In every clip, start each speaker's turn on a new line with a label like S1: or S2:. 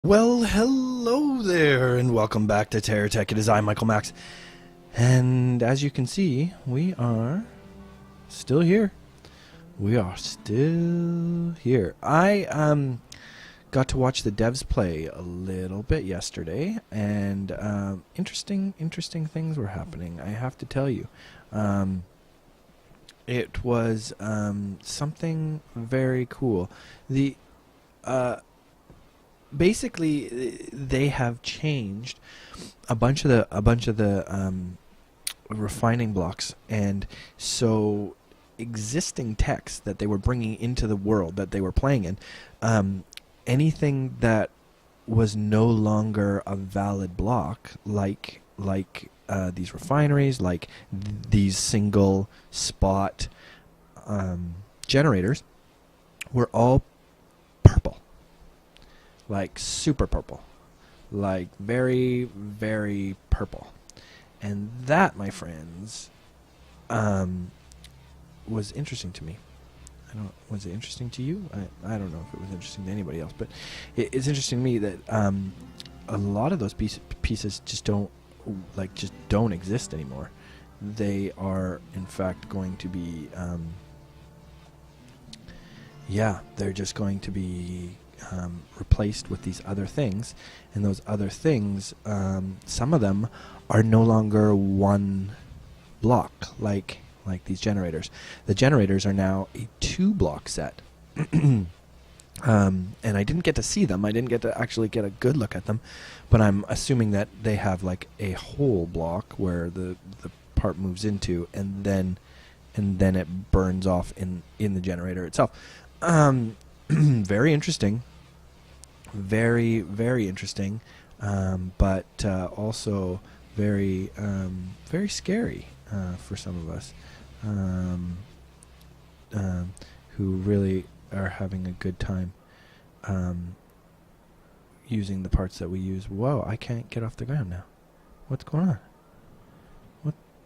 S1: Well, hello there, and welcome back to TerraTech. It is I, Michael Max, and as you can see, we are still here. We are still here. I got to watch the devs play a little bit yesterday, and interesting things were happening. I have to tell you, it was something very cool. The basically they have changed a bunch of the refining blocks, and so existing text that they were bringing into the world that they were playing in, anything that was no longer a valid block, like these refineries, like these single spot generators, were all purple. Like super purple, like very, very purple. And that, my friends, was interesting to me. Was it interesting to you? I don't know if it was interesting to anybody else, but it's interesting to me that a lot of those pieces just don't exist anymore. They are in fact going to be they're just going to be replaced with these other things, and those other things, some of them are no longer one block, like these generators. The generators are now a 2-block set. And I didn't get to see them. I didn't get to actually get a good look at them, but I'm assuming that they have like a whole block where the part moves into, and then it burns off in the generator itself. Very interesting. Very, very interesting, but also very, very scary for some of us who really are having a good time using the parts that we use. Whoa, I can't get off the ground now. What's going on?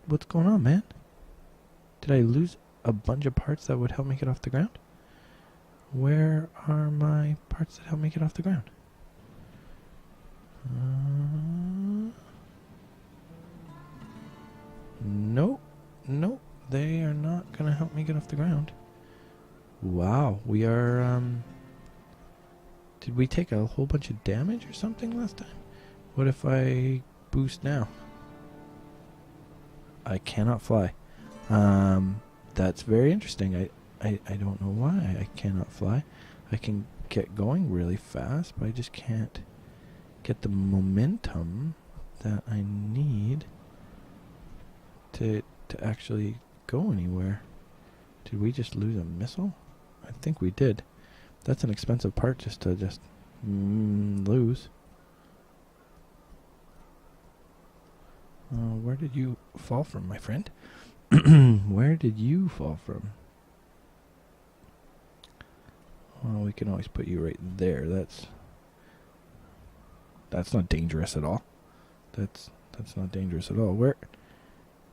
S1: What's going on, man? Did I lose a bunch of parts that would help me get off the ground? Where are my parts that help me get off the ground? Nope. They are not going to help me get off the ground. Wow, we are, did we take a whole bunch of damage or something last time? What if I boost now? I cannot fly. That's very interesting. I don't know why I cannot fly. I can get going really fast, but I just can't get the momentum that I need to actually go anywhere. Did we just lose a missile? I think we did. That's an expensive part just to lose. Where did you fall from, my friend? Where did you fall from? Well, we can always put you right there. That's not dangerous at all. That's not dangerous at all.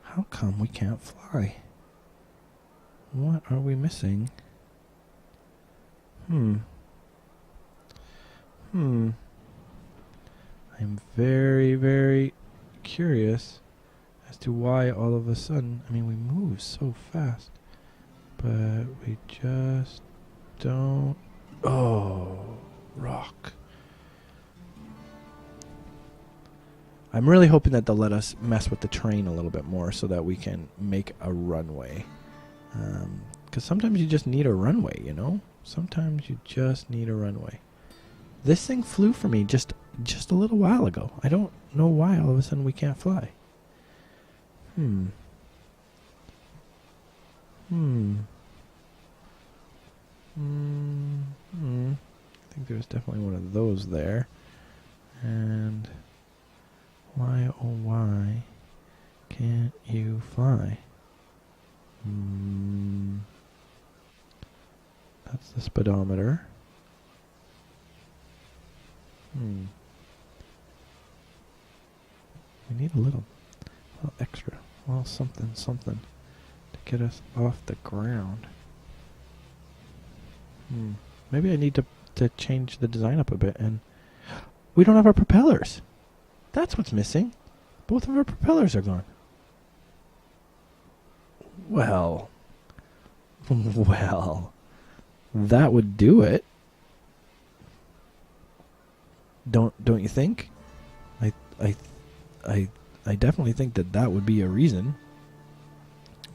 S1: How come we can't fly? What are we missing? I'm very, very curious as to why all of a sudden, we move so fast, but we just don't. Oh, rock. I'm really hoping that they'll let us mess with the terrain a little bit more so that we can make a runway. Because sometimes you just need a runway, you know? Sometimes you just need a runway. This thing flew for me just a little while ago. I don't know why all of a sudden we can't fly. I think there's definitely one of those there. And why, oh why can't you fly? That's the speedometer. We need a little extra. Well, something to get us off the ground. Maybe I need to change the design up a bit and We don't have our propellers. That's what's missing. Both of our propellers are gone. Well, well, that would do it. Don't you think? I definitely think that would be a reason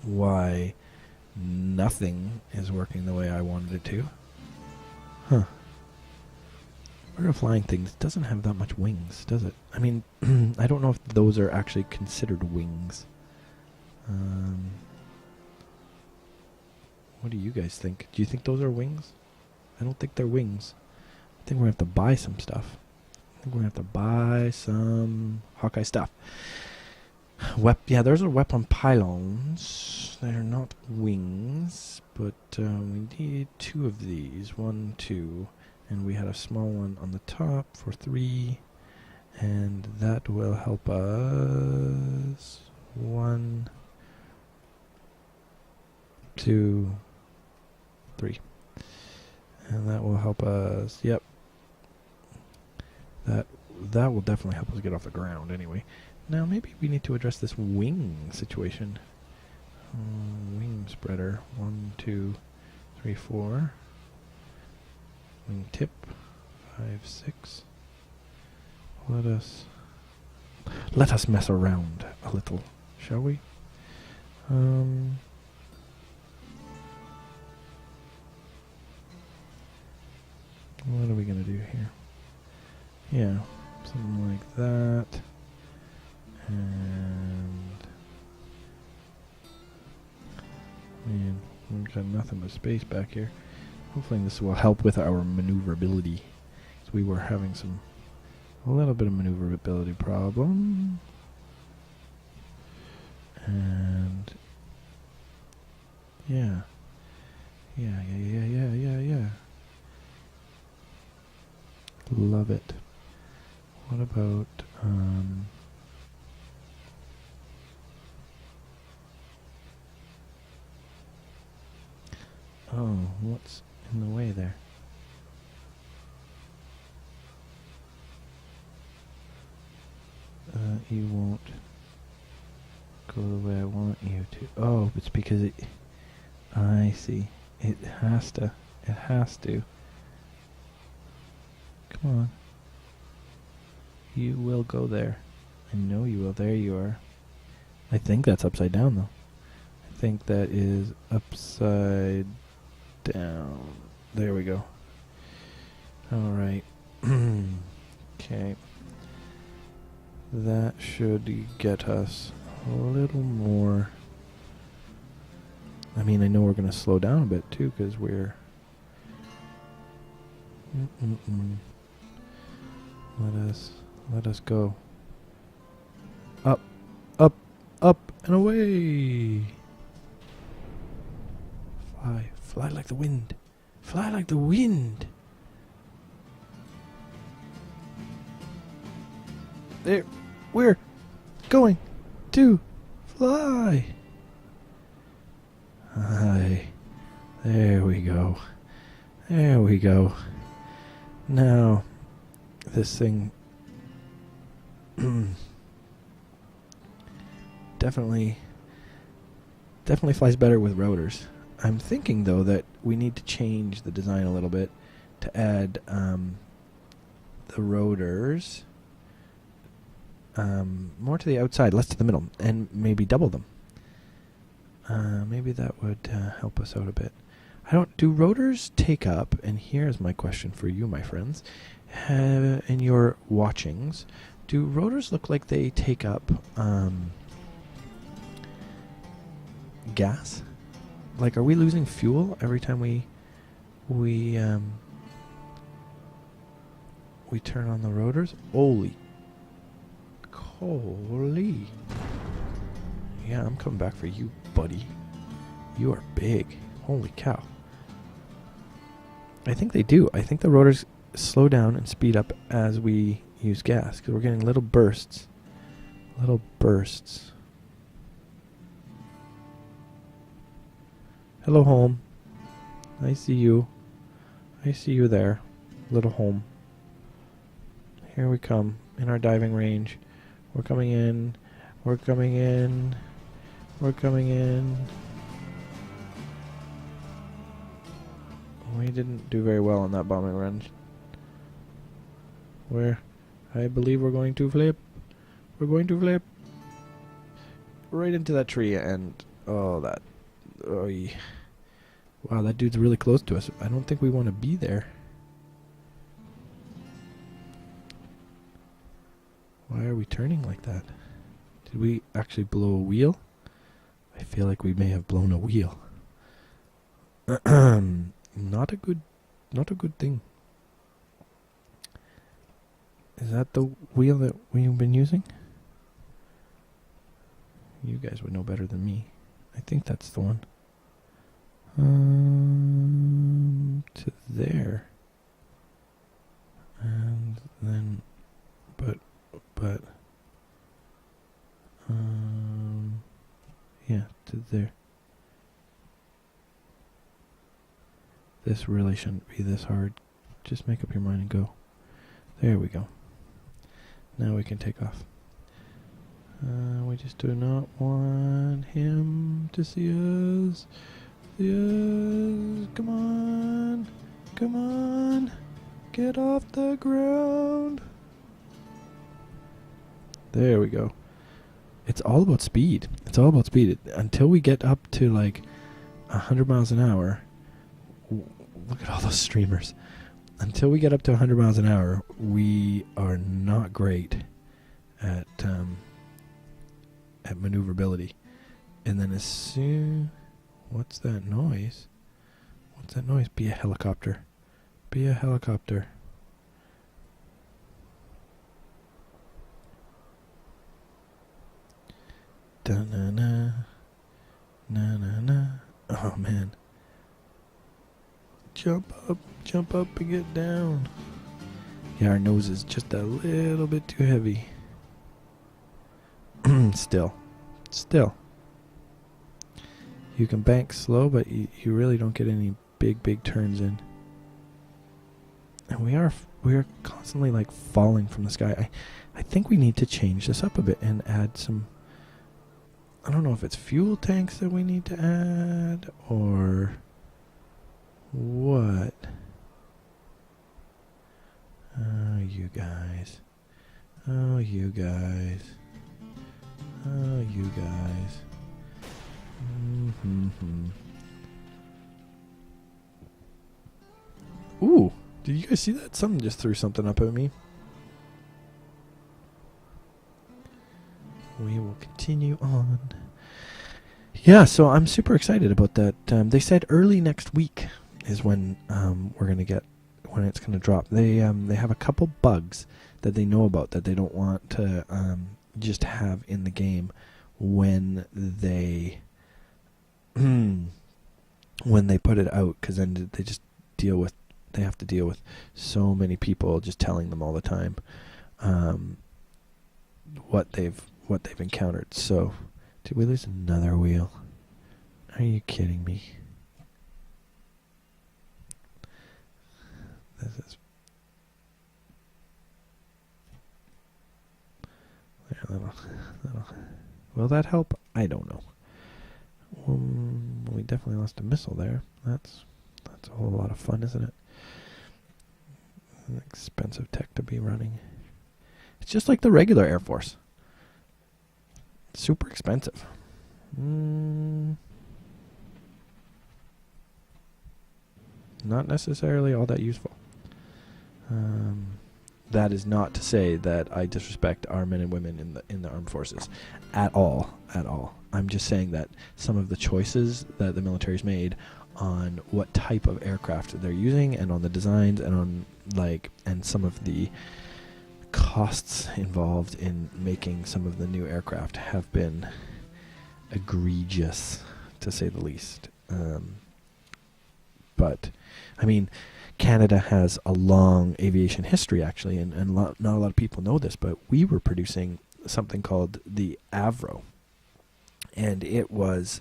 S1: why nothing is working the way I wanted it to. Huh. Bird of flying things doesn't have that much wings, does it? I mean, I don't know if those are actually considered wings. What do you guys think? Do you think those are wings? I don't think they're wings. I think we're going to have to buy some stuff. I think we're going to have to buy some Hawkeye stuff. Yeah, those are weapon pylons. They're not wings, but we need 2 of these. 1, 2. And we had a small one on the top for 3. And that will help us. 1, 2, 3. And that will help us. Yep. That will definitely help us get off the ground anyway. Now maybe we need to address this wing situation. Wing spreader. 1, 2, 3, 4. Wing tip. 5, 6. Let us mess around a little, shall we? What are we gonna do here? Yeah, something like that. And man, we've got nothing but space back here. Hopefully this will help with our maneuverability. So we were having a little bit of maneuverability problem. And yeah. Love it. What about oh, what's in the way there? You won't go the way I want you to. Oh, it's because it... I see. It has to. It has to. Come on. You will go there. I know you will. There you are. I think that's upside down, though. I think that is upside down. There we go. Alright. Okay. That should get us a little more. I mean, I know we're going to slow down a bit, too, because we're... Let us go. Up, up, up, and away! Fly like the wind. Fly like the wind! There, we're going to fly! Aye. There we go. There we go. Now, this thing definitely flies better with rotors. I'm thinking, though, that we need to change the design a little bit to add the rotors more to the outside, less to the middle, and maybe double them. Maybe that would help us out a bit. Do rotors take up, and here's my question for you, my friends, in your watchings, do rotors look like they take up gas? Like, are we losing fuel every time we turn on the rotors? Holy. Yeah, I'm coming back for you, buddy. You are big. Holy cow. I think they do. I think the rotors slow down and speed up as we use gas, because we're getting little bursts. Little bursts. Hello, home. I see you. I see you there. Little home. Here we come in our diving range. We're coming in. We're coming in. We're coming in. We didn't do very well on that bombing run. I believe we're going to flip. We're going to flip. Right into that tree and... Oh, that... Oh, wow, that dude's really close to us. I don't think we want to be there. Why are we turning like that? Did we actually blow a wheel? I feel like we may have blown a wheel. Not a good thing. Is that the wheel that we've been using? You guys would know better than me. I think that's the one. To there. And then, yeah, to there. This really shouldn't be this hard. Just make up your mind and go. There we go. Now we can take off. We just do not want him to see us. See us. Come on. Come on. Get off the ground. There we go. It's all about speed. It's all about speed. Until we get up to like 100 miles an hour. Look at all those streamers. Until we get up to 100 miles an hour, we are not great at maneuverability. And then as soon... What's that noise? What's that noise? Be a helicopter. Be a helicopter. Da-na-na. Na-na-na. Oh, man. Jump up and get down. Yeah, our nose is just a little bit too heavy. Still. You can bank slow, but you really don't get any big turns in. And we are constantly like falling from the sky. I think we need to change this up a bit and add some... I don't know if it's fuel tanks that we need to add or what. Oh, you guys. Oh, you guys. Oh, you guys. Ooh, did you guys see that? Something just threw something up at me. We will continue on. Yeah, so I'm super excited about that. They said early next week is when we're gonna get, when it's gonna drop. They have a couple bugs that they know about that they don't want to just have in the game when they put it out, because then they have to deal with so many people just telling them all the time what they've encountered. So, did we lose another wheel? Are you kidding me? This is... Will that help? I don't know. We definitely lost a missile there. That's a whole lot of fun, isn't it? An expensive tech to be running. It's just like the regular Air Force. Super expensive. Not necessarily all that useful. That is not to say that I disrespect our men and women in the armed forces at all. I'm just saying that some of the choices that the military's made on what type of aircraft they're using and on the designs and on and some of the costs involved in making some of the new aircraft have been egregious, to say the least. But I mean, Canada has a long aviation history, actually, and not a lot of people know this, but we were producing something called the Avro, and it was,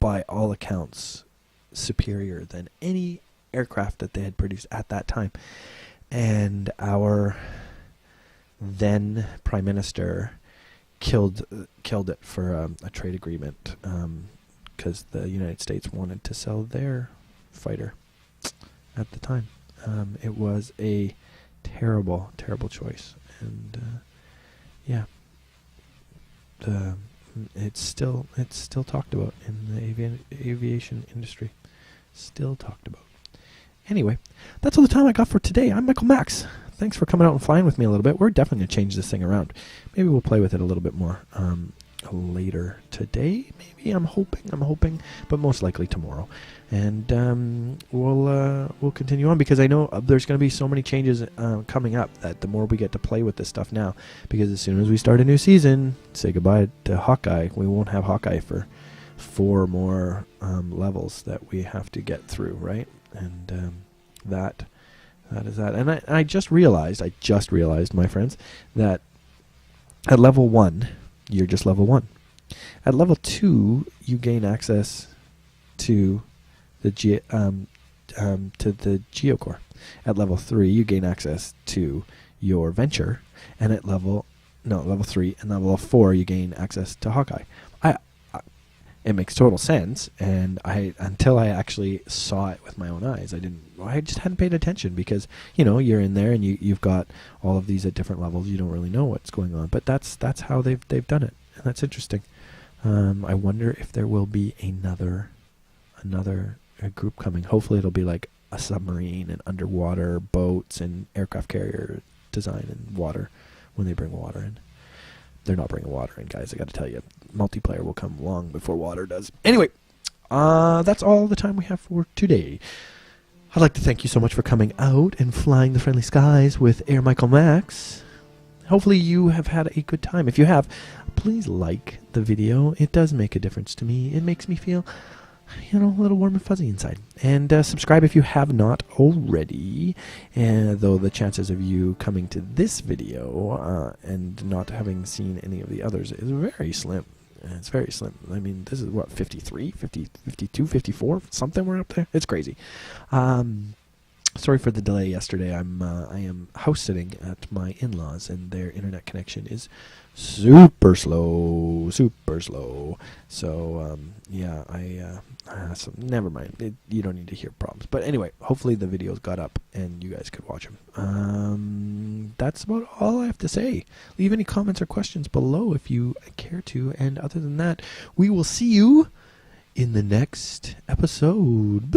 S1: by all accounts, superior than any aircraft that they had produced at that time. And our then Prime Minister killed it for a trade agreement because the United States wanted to sell their fighter at the time. It was a terrible, terrible choice, and it's still talked about in the aviation industry. Still talked about. Anyway, that's all the time I got for today. I'm Michael Max. Thanks for coming out and flying with me a little bit. We're definitely going to change this thing around. Maybe we'll play with it a little bit more later today. Maybe I'm hoping, but most likely tomorrow. And we'll continue on, because I know there's going to be so many changes coming up that the more we get to play with this stuff now, because as soon as we start a new season, say goodbye to Hawkeye. We won't have Hawkeye for 4 more levels that we have to get through, right? And that is that. And I just realized, my friends, that at level 1, you're just level 1. At level 2, you gain access to the Geocore. At level 3, you gain access to your Venture, and at level 3 and level 4, you gain access to Hawkeye. It makes total sense, and until I actually saw it with my own eyes, I just hadn't paid attention, because you're in there and you've got all of these at different levels. You don't really know what's going on, but that's how they've done it, and that's interesting. I wonder if there will be another group coming. Hopefully it'll be like a submarine and underwater boats and aircraft carrier design and water when they bring water in. They're not bringing water in, guys. I got to tell you, multiplayer will come long before water does. Anyway, that's all the time we have for today. I'd like to thank you so much for coming out and flying the friendly skies with Air Michael Max. Hopefully you have had a good time. If you have, please like the video. It does make a difference to me. It makes me feel, a little warm and fuzzy inside. And subscribe if you have not already. Though the chances of you coming to this video and not having seen any of the others is very slim. It's very slim. I mean, this is what, 53, 50, 52, 54, something we're up there. It's crazy. Sorry for the delay yesterday. I am house sitting at my in-laws, and their internet connection is super slow. So so never mind. You don't need to hear problems. But anyway, hopefully the videos got up and you guys could watch them. That's about all I have to say. Leave any comments or questions below if you care to. And other than that, we will see you in the next episode.